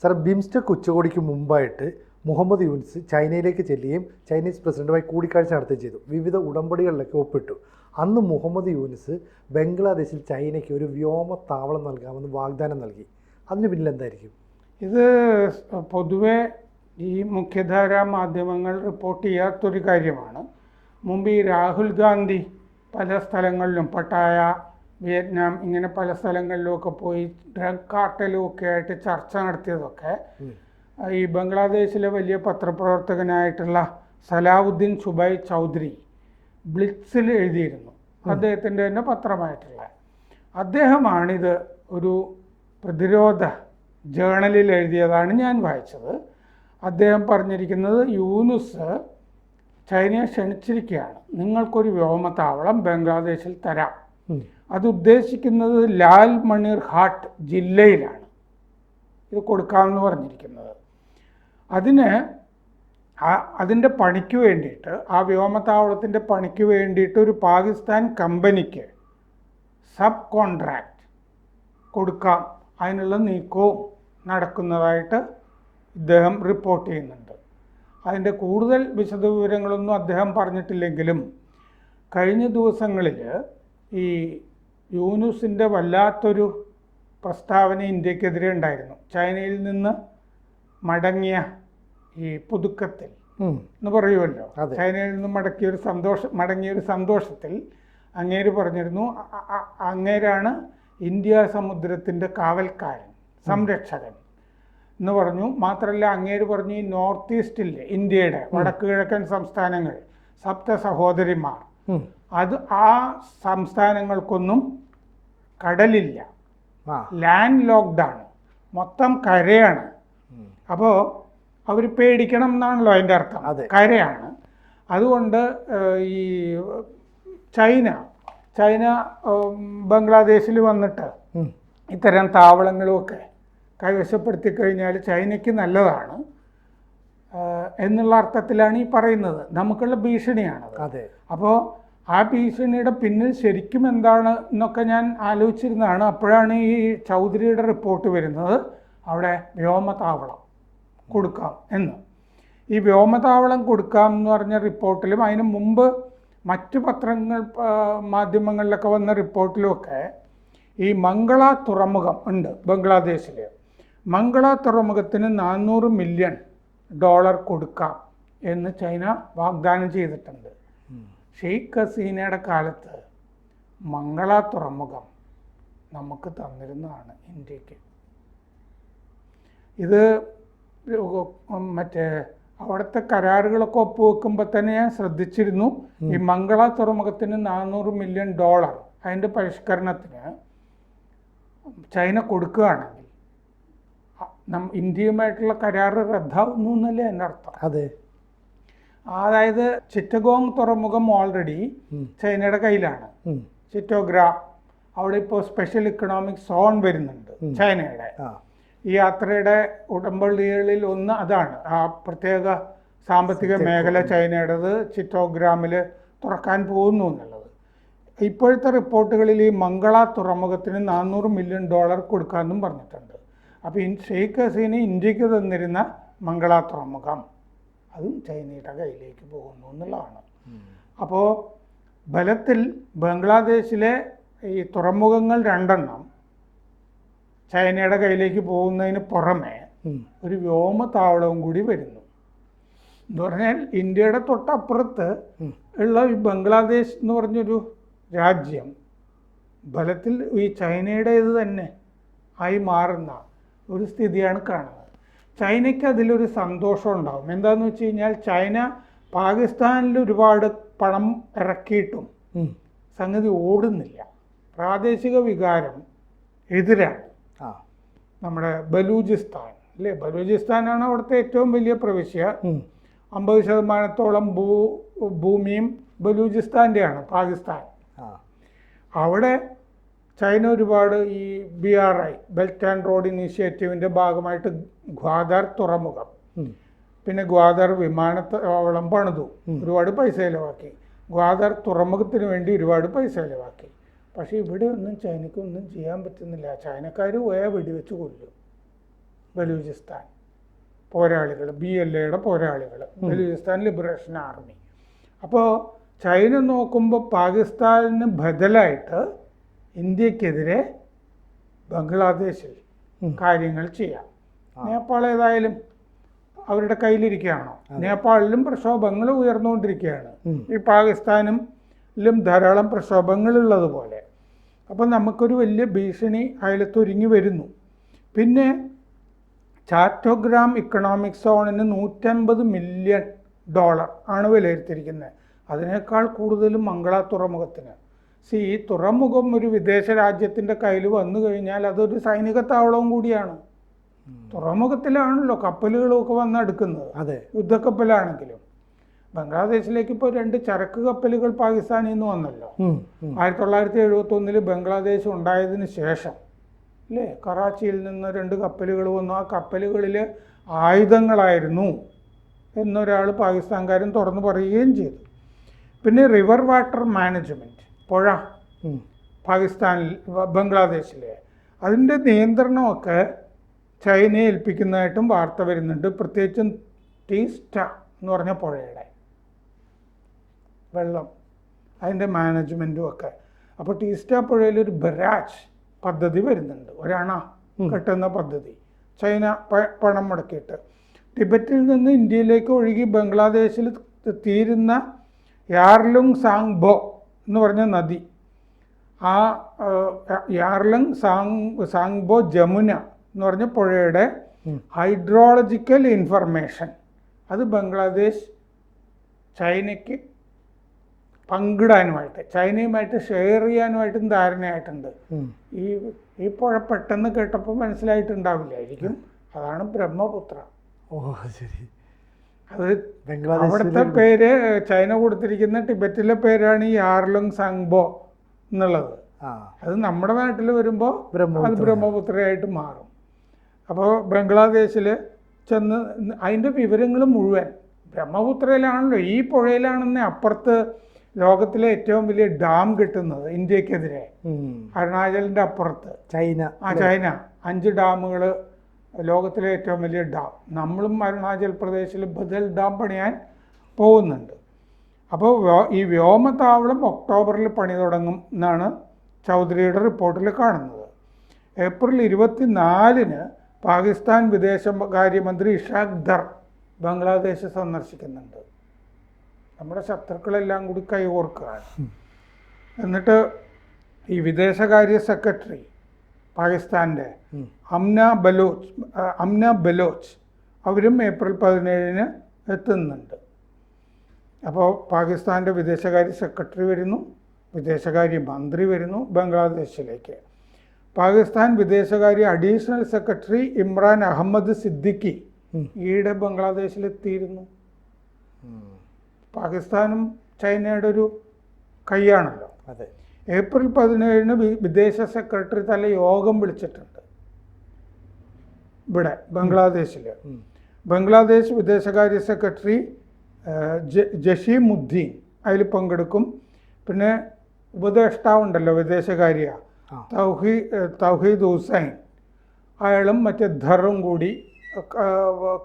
Sir, BIMSTEC ഉച്ചകോടിക്ക് മുമ്പായിട്ട് മുഹമ്മദ് യൂനിസ് ചൈനയിലേക്ക് ചെല്ലുകയും ചൈനീസ് പ്രസിഡന്റുമായി കൂടിക്കാഴ്ച നടത്തുകയും ചെയ്തു. വിവിധ ഉടമ്പടികളിലൊക്കെ ഒപ്പിട്ടു. അന്ന് മുഹമ്മദ് യൂനിസ് ബംഗ്ലാദേശിൽ ചൈനയ്ക്ക് ഒരു വ്യോമത്താവളം നൽകാമെന്ന് വാഗ്ദാനം നൽകി. അതിന് പിന്നിൽ എന്തായിരിക്കും? ഇത് പൊതുവെ ഈ മുഖ്യധാരാ മാധ്യമങ്ങൾ റിപ്പോർട്ട് ചെയ്യാത്തൊരു കാര്യമാണ്. മുമ്പ് ഈ രാഹുൽ ഗാന്ധി പല സ്ഥലങ്ങളിലും പട്ടായ, വിയറ്റ്നാം, ഇങ്ങനെ പല സ്ഥലങ്ങളിലുമൊക്കെ പോയി ഡ്രഗ് കാർട്ടലും ഒക്കെ ആയിട്ട് ചർച്ച നടത്തിയതൊക്കെ ഈ ബംഗ്ലാദേശിലെ വലിയ പത്രപ്രവർത്തകനായിട്ടുള്ള സലാവുദ്ദീൻ സുബൈ ചൗധരി ബ്ലിറ്റ്സിൽ എഴുതിയിരുന്നു. അദ്ദേഹത്തിൻ്റെ തന്നെ പത്രമായിട്ടുള്ള അദ്ദേഹമാണിത് ഒരു പ്രതിരോധ ജേണലിൽ എഴുതിയതാണ് ഞാൻ വായിച്ചത്. അദ്ദേഹം പറഞ്ഞിരിക്കുന്നത്, യൂനുസ് ചൈനയെ ക്ഷണിച്ചിരിക്കുകയാണ്, നിങ്ങൾക്കൊരു വ്യോമത്താവളം ബംഗ്ലാദേശിൽ തരാം. അത് ഉദ്ദേശിക്കുന്നത് ലാൽ മണിർ ഹാട്ട് ജില്ലയിലാണ് ഇത് കൊടുക്കാമെന്ന് പറഞ്ഞിരിക്കുന്നത്. അതിൻ്റെ പണിക്ക് വേണ്ടിയിട്ട്, ആ വ്യോമത്താവളത്തിൻ്റെ പണിക്ക് വേണ്ടിയിട്ട് ഒരു പാകിസ്ഥാൻ കമ്പനിക്ക് സബ് കോൺട്രാക്റ്റ് കൊടുക്കാം, അതിനുള്ള നീക്കവും നടക്കുന്നതായിട്ട് ഇദ്ദേഹം റിപ്പോർട്ട് ചെയ്യുന്നുണ്ട്. അതിൻ്റെ കൂടുതൽ വിശദവിവരങ്ങളൊന്നും അദ്ദേഹം പറഞ്ഞിട്ടില്ലെങ്കിലും കഴിഞ്ഞ ദിവസങ്ങളിൽ ഈ യൂനുസിൻ്റെ വല്ലാത്തൊരു പ്രസ്താവന ഇന്ത്യക്കെതിരെ ഉണ്ടായിരുന്നു. ചൈനയിൽ നിന്ന് മടങ്ങിയ ഈ പുതുക്കത്തിൽ എന്ന് പറയുമല്ലോ, ചൈനയിൽ നിന്ന് മടങ്ങിയൊരു സന്തോഷത്തിൽ അങ്ങേര് പറഞ്ഞിരുന്നു, അങ്ങേരാണ് ഇന്ത്യ സമുദ്രത്തിൻ്റെ കാവൽക്കാരൻ, സംരക്ഷകൻ എന്ന് പറഞ്ഞു. മാത്രമല്ല അങ്ങേര് പറഞ്ഞു, ഈ നോർത്ത് ഈസ്റ്റിൽ ഇന്ത്യയുടെ വടക്ക് കിഴക്കൻ സംസ്ഥാനങ്ങൾ, സപ്ത സഹോദരിമാർ, ആ സംസ്ഥാനങ്ങൾക്കൊന്നും കടലില്ല, ലാൻഡ് ലോക്ക്ഡാണ്, മൊത്തം കരയാണ്. അപ്പോൾ അവർ പേടിക്കണം എന്നാണല്ലോ അതിൻ്റെ അർത്ഥം, കരയാണ്. അതുകൊണ്ട് ഈ ചൈന ബംഗ്ലാദേശിൽ വന്നിട്ട് ഇത്തരം താവളങ്ങളുമൊക്കെ കൈവശപ്പെടുത്തി കഴിഞ്ഞാൽ ചൈനയ്ക്ക് നല്ലതാണ് എന്നുള്ള അർത്ഥത്തിലാണ് ഈ പറയുന്നത്. നമുക്കുള്ള ഭീഷണിയാണത്. അപ്പോൾ ആ ഭീഷണിയുടെ പിന്നിൽ ശരിക്കും എന്താണ് എന്നൊക്കെ ഞാൻ ആലോചിച്ചിരുന്നതാണ്. അപ്പോഴാണ് ഈ ചൗധരിയുടെ റിപ്പോർട്ട് വരുന്നത്, അവിടെ വ്യോമത്താവളം കൊടുക്കാം എന്ന്. ഈ വ്യോമത്താവളം കൊടുക്കാം എന്ന് പറഞ്ഞ റിപ്പോർട്ടിലും അതിന് മുമ്പ് മറ്റ് മാധ്യമങ്ങളിലൊക്കെ വന്ന റിപ്പോർട്ടിലുമൊക്കെ ഈ മംഗള തുറമുഖം ഉണ്ട് ബംഗ്ലാദേശിൽ. മംഗള തുറമുഖത്തിന് $400 മില്യൺ കൊടുക്കാം എന്ന് ചൈന വാഗ്ദാനം ചെയ്തിട്ടുണ്ട്. ഷെയ്ഖ് ഹസീനയുടെ കാലത്ത് മംഗള തുറമുഖം നമുക്ക് തന്നിരുന്നതാണ് ഇന്ത്യക്ക്. ഇത് അവിടുത്തെ കരാറുകളൊക്കെ ഒപ്പുവെക്കുമ്പോൾ തന്നെ ഞാൻ ശ്രദ്ധിച്ചിരുന്നു, ഈ മംഗള തുറമുഖത്തിന് $400 മില്യൺ അതിൻ്റെ പരിഷ്കരണത്തിന് ചൈന കൊടുക്കുകയാണെങ്കിൽ ഇന്ത്യയുമായിട്ടുള്ള കരാറ് റദ്ദാവുന്നു എന്നല്ലേ എൻ്റെ അർത്ഥം. അതായത് ചിറ്റഗോങ് തുറമുഖം ഓൾറെഡി ചൈനയുടെ കയ്യിലാണ്. ചിറ്റോഗ്രാം, അവിടെ ഇപ്പോൾ സ്പെഷ്യൽ ഇക്കണോമിക് സോൺ വരുന്നുണ്ട് ചൈനയുടെ. ഈ യാത്രയുടെ ഉടമ്പടികളിൽ ഒന്ന് അതാണ്, ആ പ്രത്യേക സാമ്പത്തിക മേഖല ചൈനയുടേത് ചിറ്റോഗ്രാമിൽ തുറക്കാൻ പോകുന്നു എന്നുള്ളത്. ഇപ്പോഴത്തെ റിപ്പോർട്ടുകളിൽ ഈ മംഗള തുറമുഖത്തിന് $400 മില്യൺ കൊടുക്കാമെന്നും പറഞ്ഞിട്ടുണ്ട്. അപ്പോൾ ഷെയ്ഖ് ഹസീന ഇന്ത്യക്ക് തന്നിരുന്ന മംഗള തുറമുഖം അതും ചൈനയുടെ കയ്യിലേക്ക് പോകുന്നു എന്നുള്ളതാണ്. അപ്പോൾ ബലത്തിൽ ബംഗ്ലാദേശിലെ ഈ തുറമുഖങ്ങൾ 2 ചൈനയുടെ കയ്യിലേക്ക് പോകുന്നതിന് പുറമെ ഒരു വ്യോമത്താവളവും കൂടി വരുന്നു. എന്ന് പറഞ്ഞാൽ ഇന്ത്യയുടെ തൊട്ടപ്പുറത്ത് ഉള്ള ഈ ബംഗ്ലാദേശ് എന്ന് പറഞ്ഞൊരു രാജ്യം ബലത്തിൽ ഈ ചൈനയുടേത് തന്നെ ആയി മാറുന്ന ഒരു സ്ഥിതിയാണ് കാണുന്നത്. ചൈനയ്ക്ക് അതിലൊരു സന്തോഷം ഉണ്ടാകും. എന്താണെന്ന് വെച്ച് കഴിഞ്ഞാൽ ചൈന പാകിസ്ഥാനിൽ ഒരുപാട് പണം ഇറക്കിയിട്ടും സംഗതി ഓടുന്നില്ല. പ്രാദേശിക വികാരം എതിരാണ്. നമ്മുടെ ബലൂചിസ്ഥാൻ അല്ലേ, ബലൂചിസ്ഥാനാണ് അവിടുത്തെ ഏറ്റവും വലിയ പ്രവിശ്യ. 50% ഭൂമിയും ബലൂചിസ്ഥാൻ്റെയാണ്, പാകിസ്ഥാൻ. അവിടെ ചൈന ഒരുപാട് ഈ BRI ബെൽറ്റ് ആൻഡ് റോഡ് ഇനീഷ്യേറ്റീവിൻ്റെ ഭാഗമായിട്ട് ഗ്വാദർ തുറമുഖം, പിന്നെ ഗ്വാദർ വിമാനത്താവളം പണിതു, ഒരുപാട് പൈസ ചിലവാക്കി. ഗ്വാദർ തുറമുഖത്തിന് വേണ്ടി ഒരുപാട് പൈസ ചിലവാക്കി. പക്ഷേ ഇവിടെ ഒന്നും ചൈനയ്ക്കൊന്നും ചെയ്യാൻ പറ്റുന്നില്ല. ചൈനക്കാർ പോയാൽ വെടിവെച്ച് കൊല്ലും. ബലൂചിസ്ഥാൻ പോരാളികൾ, BLA-യുടെ പോരാളികൾ, ബലൂചിസ്ഥാൻ ലിബറേഷൻ ആർമി. അപ്പോൾ ചൈന നോക്കുമ്പോൾ പാകിസ്ഥാനിന് ബദലായിട്ട് ഇന്ത്യക്കെതിരെ ബംഗ്ലാദേശിൽ കാര്യങ്ങൾ ചെയ്യാം. നേപ്പാൾ ഏതായാലും അവരുടെ കയ്യിലിരിക്കുകയാണോ? നേപ്പാളിലും പ്രക്ഷോഭങ്ങൾ ഉയർന്നുകൊണ്ടിരിക്കുകയാണ്, ഈ പാകിസ്ഥാനിലും ധാരാളം പ്രക്ഷോഭങ്ങളുള്ളതുപോലെ. അപ്പം നമുക്കൊരു വലിയ ഭീഷണി അയലത്തൊരുങ്ങി വരുന്നു. പിന്നെ ചാറ്റോഗ്രാം ഇക്കണോമിക് സോണിന് $150 മില്യൺ ആണ് വിലയിരുത്തിയിരിക്കുന്നത്. അതിനേക്കാൾ കൂടുതലും മംഗള തുറമുഖത്തിന്. ഈ തുറമുഖം ഒരു വിദേശ രാജ്യത്തിൻ്റെ കയ്യിൽ വന്നു കഴിഞ്ഞാൽ അതൊരു സൈനിക താവളവും കൂടിയാണ്. തുറമുഖത്തിലാണല്ലോ കപ്പലുകളൊക്കെ വന്നെടുക്കുന്നത്, അതെ, യുദ്ധക്കപ്പലാണെങ്കിലും. ബംഗ്ലാദേശിലേക്ക് ഇപ്പോൾ 2 ചരക്ക് കപ്പലുകൾ പാകിസ്ഥാനിൽ നിന്ന് വന്നല്ലോ. 1971 ബംഗ്ലാദേശ് ഉണ്ടായതിന് ശേഷം അല്ലേ, കറാച്ചിയിൽ നിന്ന് 2 കപ്പലുകൾ വന്നു. ആ കപ്പലുകളിൽ ആയുധങ്ങളായിരുന്നു എന്നൊരാൾ പാകിസ്ഥാൻകാരൻ തുറന്നു പറയുകയും ചെയ്തു. പിന്നെ റിവർ വാട്ടർ മാനേജ്മെൻറ്റ്, പുഴ പാകിസ്ഥാനിൽ ബംഗ്ലാദേശിലെ അതിൻ്റെ നിയന്ത്രണമൊക്കെ ചൈനയെ ഏൽപ്പിക്കുന്നതായിട്ടും വാർത്ത വരുന്നുണ്ട്. പ്രത്യേകിച്ചും ടീസ്റ്റ എന്ന് പറഞ്ഞ പുഴയുടെ വെള്ളം, അതിൻ്റെ മാനേജ്മെൻറ്റും ഒക്കെ. അപ്പോൾ ടീസ്റ്റ പുഴയിലൊരു ബരാജ് പദ്ധതി വരുന്നുണ്ട്, ഒരണ കെട്ടുന്ന പദ്ധതി, ചൈന പണം മുടക്കിയിട്ട്. ടിബറ്റിൽ നിന്ന് ഇന്ത്യയിലേക്ക് ഒഴുകി ബംഗ്ലാദേശിൽ തീരുന്ന യാർലുങ് സാങ്ബോ എന്ന് പറഞ്ഞ നദി, ആ യാർലുങ് സാങ്ബോ ജമുന എന്ന് പറഞ്ഞ പുഴയുടെ ഹൈഡ്രോളജിക്കൽ ഇൻഫർമേഷൻ അത് ബംഗ്ലാദേശ് ചൈനയ്ക്ക് പങ്കിടാനുമായിട്ട്, ചൈനയുമായിട്ട് ഷെയർ ചെയ്യാനുമായിട്ടും ധാരണയായിട്ടുണ്ട്. ഈ പുഴ പെട്ടെന്ന് കേട്ടപ്പോൾ മനസ്സിലായിട്ടുണ്ടാവില്ലായിരിക്കും, അതാണ് ബ്രഹ്മപുത്ര. ഓ ശരി. അത് അവിടുത്തെ പേര് ചൈന കൊടുത്തിരിക്കുന്ന ടിബറ്റിലെ പേരാണ് ഈ യാർലുങ് സാങ്ബോ എന്നുള്ളത്. അത് നമ്മുടെ നാട്ടിൽ വരുമ്പോൾ അത് ബ്രഹ്മപുത്രയായിട്ട് മാറും. അപ്പോൾ ബംഗ്ലാദേശിൽ ചെന്ന് അതിൻ്റെ വിവരങ്ങൾ മുഴുവൻ ബ്രഹ്മപുത്രയിലാണല്ലോ, ഈ പുഴയിലാണെന്ന് അപ്പുറത്ത് ലോകത്തിലെ ഏറ്റവും വലിയ ഡാം കിട്ടുന്നത് ഇന്ത്യക്കെതിരെ, അരുണാചലിൻ്റെ അപ്പുറത്ത് ചൈന 5 ഡാമുകൾ, ലോകത്തിലെ ഏറ്റവും വലിയ ഡാം. നമ്മളും അരുണാചൽ പ്രദേശിൽ ബദൽ ഡാം പണിയാൻ പോകുന്നുണ്ട്. അപ്പോൾ ഈ വ്യോമതാവളം ഒക്ടോബറിൽ പണി തുടങ്ങും എന്നാണ് ചൗധരിയുടെ റിപ്പോർട്ടിൽ കാണുന്നത്. ഏപ്രിൽ 24 പാകിസ്ഥാൻ വിദേശകാര്യമന്ത്രി ഇഷാഖ് ദർ ബംഗ്ലാദേശ് സന്ദർശിക്കുന്നുണ്ട്. നമ്മുടെ ശത്രുക്കളെല്ലാം കൂടി കൈകോർക്കുകയാണ്. എന്നിട്ട് ഈ വിദേശകാര്യ സെക്രട്ടറി പാകിസ്ഥാൻ്റെ അംന ബലോച്ച് അവരും ഏപ്രിൽ 17 എത്തുന്നുണ്ട്. അപ്പോൾ പാകിസ്ഥാൻ്റെ വിദേശകാര്യ സെക്രട്ടറി വരുന്നു, വിദേശകാര്യ മന്ത്രി വരുന്നു ബംഗ്ലാദേശിലേക്ക്. പാകിസ്ഥാൻ വിദേശകാര്യ അഡീഷണൽ സെക്രട്ടറി ഇമ്രാൻ അഹമ്മദ് സിദ്ദിഖി ഈയിടെ ബംഗ്ലാദേശിലെത്തിയിരുന്നു. പാകിസ്ഥാനും ചൈനയുടെ ഒരു കൈയാണല്ലോ. അതെ. ഏപ്രിൽ 17 വിദേശ സെക്രട്ടറി തല യോഗം വിളിച്ചിട്ടുണ്ട് ഇവിടെ ബംഗ്ലാദേശിൽ. ബംഗ്ലാദേശ് വിദേശകാര്യ സെക്രട്ടറി ജഷീമുദ്ദീൻ അതിൽ പങ്കെടുക്കും. പിന്നെ ഉപദേഷ്ടാവുണ്ടല്ലോ വിദേശകാര്യ തൗഹീദ് ഹുസൈൻ, അയാളും മറ്റേ ധറും കൂടി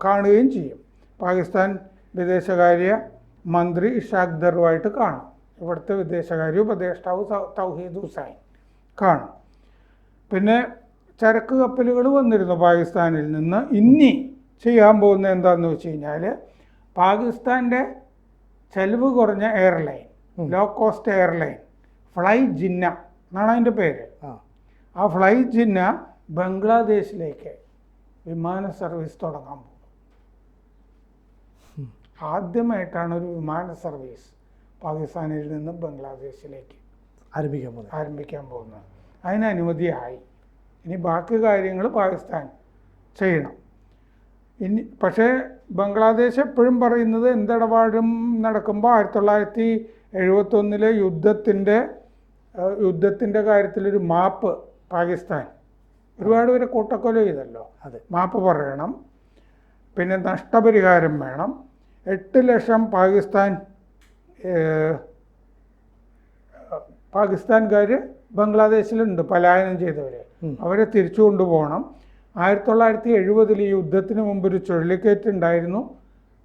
കാണുകയും ചെയ്യും. പാകിസ്ഥാൻ വിദേശകാര്യ മന്ത്രി ഇഷാഖ് ദറുമായിട്ട് കാണും. ഇവിടുത്തെ വിദേശകാര്യ ഉപദേഷ്ടാവ് തൗഹീദ് ഹുസൈൻ കാണും. പിന്നെ ചരക്ക് കപ്പലുകൾ വന്നിരുന്നു പാകിസ്ഥാനിൽ നിന്ന്. ഇനി ചെയ്യാൻ പോകുന്നത് എന്താണെന്ന് വെച്ച് കഴിഞ്ഞാൽ, പാകിസ്ഥാൻ്റെ ചെലവ് കുറഞ്ഞ airline, low cost airline fly Jinnah എന്നാണ് അതിൻ്റെ പേര്. ആ ഫ്ലൈ ജിന്ന ബംഗ്ലാദേശിലേക്ക് വിമാന സർവീസ് തുടങ്ങാൻ പോകും. ആദ്യമായിട്ടാണ് ഒരു വിമാന സർവീസ് പാകിസ്ഥാനിൽ നിന്ന് ബംഗ്ലാദേശിലേക്ക് ആരംഭിക്കാൻ പോകുന്നത്. അതിന് അനുമതിയായി. ഇനി ബാക്കി കാര്യങ്ങൾ പാകിസ്ഥാൻ ചെയ്യണം. പക്ഷേ ബംഗ്ലാദേശ് എപ്പോഴും പറയുന്നത് എന്തിടപാടും നടക്കുമ്പോൾ 1971 യുദ്ധത്തിൻ്റെ കാര്യത്തിലൊരു മാപ്പ് പാകിസ്ഥാൻ ഒരുപാട് പേരെ കൂട്ടക്കൊല ചെയ്തല്ലോ, മാപ്പ് പറയണം. പിന്നെ നഷ്ടപരിഹാരം വേണം. 8 ലക്ഷം പാകിസ്ഥാൻകാർ ബംഗ്ലാദേശിലുണ്ട്, പലായനം ചെയ്തവർ. അവരെ തിരിച്ചു കൊണ്ടുപോകണം. 1970 ഈ യുദ്ധത്തിന് മുമ്പ് ഒരു ചുഴലിക്കാറ്റ് ഉണ്ടായിരുന്നു.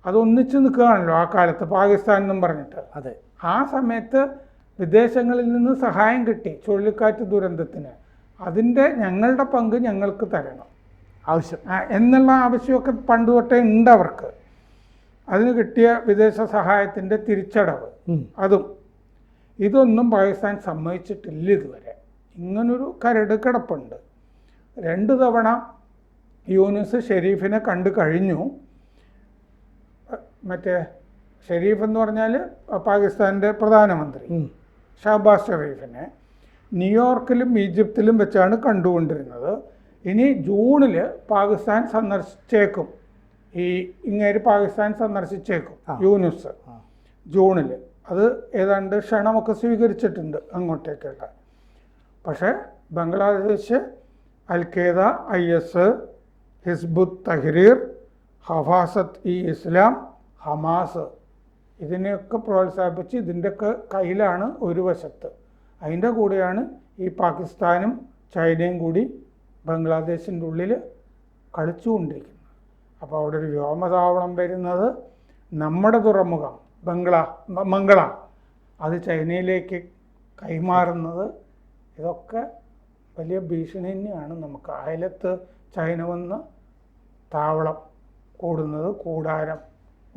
അത് ഒന്നിച്ച് നിൽക്കുകയാണല്ലോ ആ കാലത്ത്, പാകിസ്ഥാൻ എന്നും പറഞ്ഞിട്ട്. അതെ. ആ സമയത്ത് വിദേശങ്ങളിൽ നിന്ന് സഹായം കിട്ടി ചുഴലിക്കാറ്റ് ദുരന്തത്തിന്. അതിൻ്റെ ഞങ്ങളുടെ പങ്ക് ഞങ്ങൾക്ക് തരണം ആവശ്യം എന്നുള്ള ആവശ്യമൊക്കെ പണ്ട് തൊട്ടേ ഉണ്ട് അവർക്ക്. അതിന് കിട്ടിയ വിദേശ സഹായത്തിൻ്റെ തിരിച്ചടവ് അതും ഇതൊന്നും പാകിസ്ഥാൻ സമ്മതിച്ചിട്ടില്ല ഇതുവരെ. ഇങ്ങനൊരു കരട് കിടപ്പുണ്ട്. 2 തവണ യൂനുസ് ഷെരീഫിനെ കണ്ടു കഴിഞ്ഞു. മറ്റേ ഷെരീഫ് എന്ന് പറഞ്ഞാൽ പാകിസ്ഥാൻ്റെ പ്രധാനമന്ത്രി ഷഹബാസ് ഷെരീഫിനെ ന്യൂയോർക്കിലും ഈജിപ്തിലും വെച്ചാണ് കണ്ടുകൊണ്ടിരുന്നത്. ഇനി ജൂണിൽ പാകിസ്ഥാൻ സന്ദർശിച്ചേക്കും. ഇങ്ങേര് പാകിസ്ഥാൻ സന്ദർശിച്ചേക്കും യൂനുസ് ജൂണിൽ. അത് ഏതാണ്ട് ക്ഷണമൊക്കെ സ്വീകരിച്ചിട്ടുണ്ട് അങ്ങോട്ടേക്കുള്ള. പക്ഷേ Bangladesh, Al-Qaeda, IS, Hizb ut Tahrir, Hefazat Islam, Hamas ഇതിനെയൊക്കെ പ്രോത്സാഹിപ്പിച്ച് ഇതിൻ്റെയൊക്കെ കയ്യിലാണ് ഒരു വശത്ത്. അതിൻ്റെ കൂടെയാണ് ഈ പാകിസ്ഥാനും ചൈനയും കൂടി ബംഗ്ലാദേശിൻ്റെ ഉള്ളിൽ കളിച്ചുകൊണ്ടിരിക്കുന്നത്. അപ്പോൾ അവിടെ ഒരു വ്യോമതാവളം വരുന്നത്, നമ്മുടെ തുറമുഖം മംഗള അത് ചൈനയിലേക്ക് കൈമാറുന്നത്, ഇതൊക്കെ വലിയ ഭീഷണി തന്നെയാണ് നമുക്ക്. അയലത്ത് ചൈന വന്ന് താവളം കൂടുന്നത്, കൂടാരം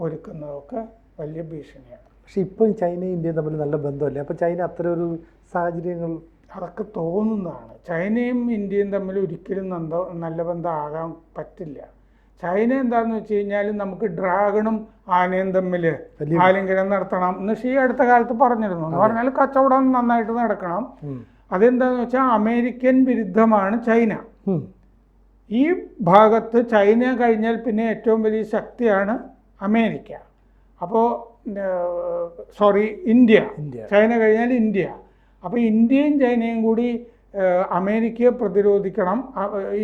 ഒരുക്കുന്നതൊക്കെ വലിയ ഭീഷണിയാണ്. പക്ഷെ ഇപ്പം ചൈനയും ഇന്ത്യയും തമ്മിൽ നല്ല ബന്ധമല്ലേ? അപ്പോൾ ചൈന അത്തരം ഒരു സാഹചര്യങ്ങൾ അതൊക്കെ തോന്നുന്നതാണ്. ചൈനയും ഇന്ത്യയും തമ്മിൽ ഒരിക്കലും നല്ല ബന്ധമാകാൻ പറ്റില്ല. ചൈന എന്താണെന്ന് വെച്ച് കഴിഞ്ഞാൽ നമുക്ക് ഡ്രാഗണും ആനയും തമ്മിൽ ആലിംഗനം നടത്തണം എന്ന് ഷീ അടുത്ത കാലത്ത് പറഞ്ഞിരുന്നു. എന്ന് പറഞ്ഞാൽ കച്ചവടം നന്നായിട്ട് നടക്കണം. അതെന്താണെന്ന് വെച്ചാൽ അമേരിക്കൻ വിരുദ്ധമാണ് ചൈന. ഈ ഭാഗത്ത് ചൈന കഴിഞ്ഞാൽ പിന്നെ ഏറ്റവും വലിയ ശക്തിയാണ് അമേരിക്ക. അപ്പോൾ ഇന്ത്യ. ചൈന കഴിഞ്ഞാൽ ഇന്ത്യ. അപ്പോൾ ഇന്ത്യയും ചൈനയും കൂടി അമേരിക്കയെ പ്രതിരോധിക്കണം,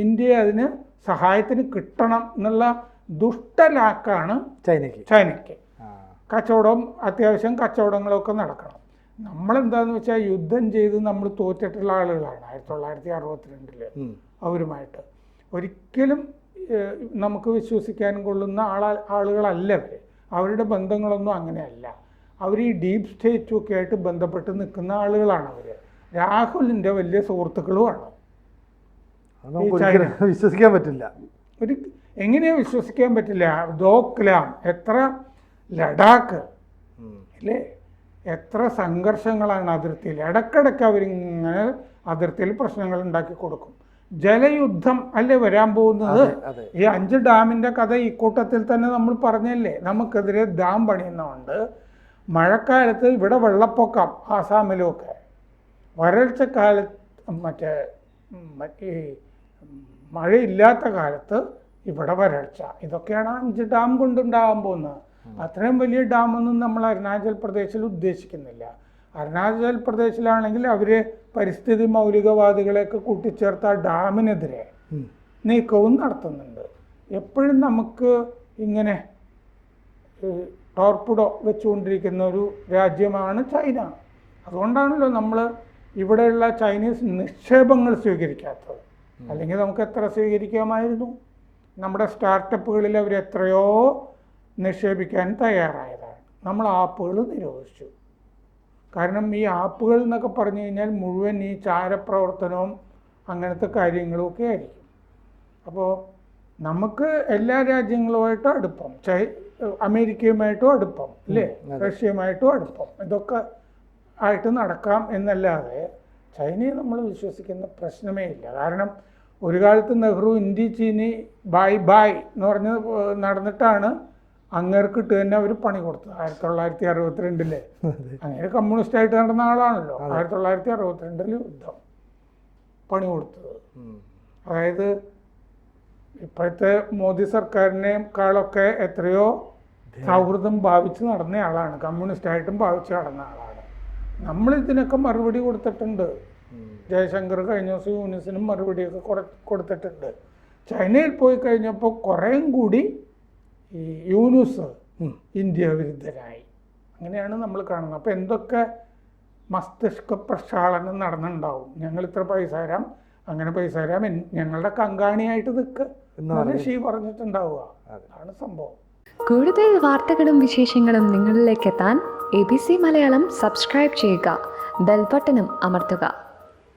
ഇന്ത്യയെ അതിന് സഹായത്തിന് കിട്ടണം എന്നുള്ള ദുഷ്ടലാക്കാണ് ചൈനയ്ക്ക്. കച്ചവടം, അത്യാവശ്യം കച്ചവടങ്ങളൊക്കെ നടക്കണം. നമ്മളെന്താന്ന് വെച്ചാൽ യുദ്ധം ചെയ്ത് നമ്മൾ തോറ്റിട്ടുള്ള ആളുകളാണ് 1962 അവരുമായിട്ട്. ഒരിക്കലും നമുക്ക് വിശ്വസിക്കാൻ കൊള്ളുന്ന ആളുകളല്ല അവർ. അവരുടെ ബന്ധങ്ങളൊന്നും അങ്ങനെയല്ല. അവർ ഈ ഡീപ്പ് സ്റ്റേറ്റുമൊക്കെ ആയിട്ട് ബന്ധപ്പെട്ട് നിൽക്കുന്ന ആളുകളാണ് അവർ. രാഹുലിൻ്റെ വലിയ സുഹൃത്തുക്കളുമാണ്. വിശ്വസിക്കാൻ പറ്റില്ല. എങ്ങനെയാണ് വിശ്വസിക്കാൻ പറ്റില്ല? ദോക്ലാം, എത്ര ലഡാക്ക് അല്ലേ, എത്ര സംഘർഷങ്ങളാണ് അതിർത്തിയിൽ. ഇടയ്ക്കിടയ്ക്ക് അവരിങ്ങനെ അതിർത്തിയിൽ പ്രശ്നങ്ങൾ ഉണ്ടാക്കി കൊടുക്കും. ജലയുദ്ധം അല്ലേ വരാൻ പോകുന്നത്. ഈ 5 ഡാമിൻ്റെ കഥ ഈ കൂട്ടത്തിൽ തന്നെ നമ്മൾ പറഞ്ഞല്ലേ. നമുക്കെതിരെ ഡാം പണിയുന്നതുകൊണ്ട് മഴക്കാലത്ത് ഇവിടെ വെള്ളപ്പൊക്കം, ആസാമിലുമൊക്കെ. വരൾച്ചക്കാലത്ത് ഈ മഴയില്ലാത്ത കാലത്ത് ഇവിടെ വരൾച്ച. ഇതൊക്കെയാണ് 5 ഡാം കൊണ്ടുണ്ടാകാൻ പോകുന്നത്. അത്രയും വലിയ ഡാമൊന്നും നമ്മൾ അരുണാചൽ പ്രദേശിൽ ഉദ്ദേശിക്കുന്നില്ല. അരുണാചൽ പ്രദേശിലാണെങ്കിൽ അവർ പരിസ്ഥിതി മൗലികവാദികളെയൊക്കെ കൂട്ടിച്ചേർത്ത് ആ ഡാമിനെതിരെ നീക്കവും നടത്തുന്നുണ്ട്. എപ്പോഴും നമുക്ക് ഇങ്ങനെ ടോർപിഡോ വെച്ചുകൊണ്ടിരിക്കുന്ന ഒരു രാജ്യമാണ് ചൈന. അതുകൊണ്ടാണല്ലോ നമ്മൾ ഇവിടെയുള്ള ചൈനീസ് നിക്ഷേപങ്ങൾ സ്വീകരിക്കാത്തത്. അല്ലെങ്കിൽ നമുക്ക് എത്ര സ്വീകരിക്കാമായിരുന്നു. നമ്മുടെ സ്റ്റാർട്ടപ്പുകളിൽ അവർ എത്രയോ നിക്ഷേപിക്കാൻ തയ്യാറായതാണ്. നമ്മൾ ആപ്പുകൾ നിരോധിച്ചു. കാരണം ഈ ആപ്പുകൾ എന്നൊക്കെ പറഞ്ഞു കഴിഞ്ഞാൽ മുഴുവൻ ഈ ചാരപ്രവർത്തനവും അങ്ങനത്തെ കാര്യങ്ങളുമൊക്കെ ആയിരിക്കും. അപ്പോൾ നമുക്ക് എല്ലാ രാജ്യങ്ങളുമായിട്ടും അടുപ്പം, അമേരിക്കയുമായിട്ടും അടുപ്പം അല്ലേ, റഷ്യയുമായിട്ടും അടുപ്പം, ഇതൊക്കെ ആയിട്ട് നടക്കാം എന്നല്ലാതെ ചൈനയെ നമ്മൾ വിശ്വസിക്കുന്ന പ്രശ്നമേ ഇല്ല. കാരണം ഒരു കാലത്ത് നെഹ്റു ഇന്ത്യ ചീനി ബായ് എന്ന് പറഞ്ഞ് നടന്നിട്ടാണ് അങ്ങേർക്കിട്ട് തന്നെ അവർ പണി കൊടുത്തത് 1962. അങ്ങനെ കമ്മ്യൂണിസ്റ്റായിട്ട് നടന്ന ആളാണല്ലോ 1962 യുദ്ധം പണി കൊടുത്തത്. അതായത് ഇപ്പോഴത്തെ മോദി സർക്കാരിനേക്കാളൊക്കെ എത്രയോ സൗഹൃദം ഭാവിച്ച് നടന്ന ആളാണ്, കമ്മ്യൂണിസ്റ്റായിട്ടും ഭാവിച്ച് നടന്ന ആളാണ്. നമ്മളിതിനൊക്കെ മറുപടി കൊടുത്തിട്ടുണ്ട്. ജയശങ്കർ കഴിഞ്ഞ ദിവസം യൂനിസിനും മറുപടിയൊക്കെ കൊടുത്തിട്ടുണ്ട്. ചൈനയിൽ പോയി കഴിഞ്ഞപ്പോൾ കുറേയും കൂടി ഈ യൂനുസ് ഇന്ത്യ വിരുദ്ധരായി. അങ്ങനെയാണ് നമ്മൾ കാണുന്നത്. അപ്പോൾ എന്തൊക്കെ മസ്തിഷ്ക പ്രക്ഷാളനം നടന്നുണ്ടാവും. ഞങ്ങൾ ഇത്ര പൈസ തരാം, അങ്ങനെ പൈസ തരാം, ഞങ്ങളുടെ കങ്കാണിയായിട്ട് നിൽക്കുക എന്ന് എന്നാണ് ഷീ പറഞ്ഞിട്ടുണ്ടാവുക. അതാണ് സംഭവം. കൂടുതൽ വാർത്തകളും വിശേഷങ്ങളും നിങ്ങളിലേക്ക് എത്താൻ ABC മലയാളം സബ്സ്ക്രൈബ് ചെയ്യുക, ബെൽ ബട്ടണും അമർത്തുക.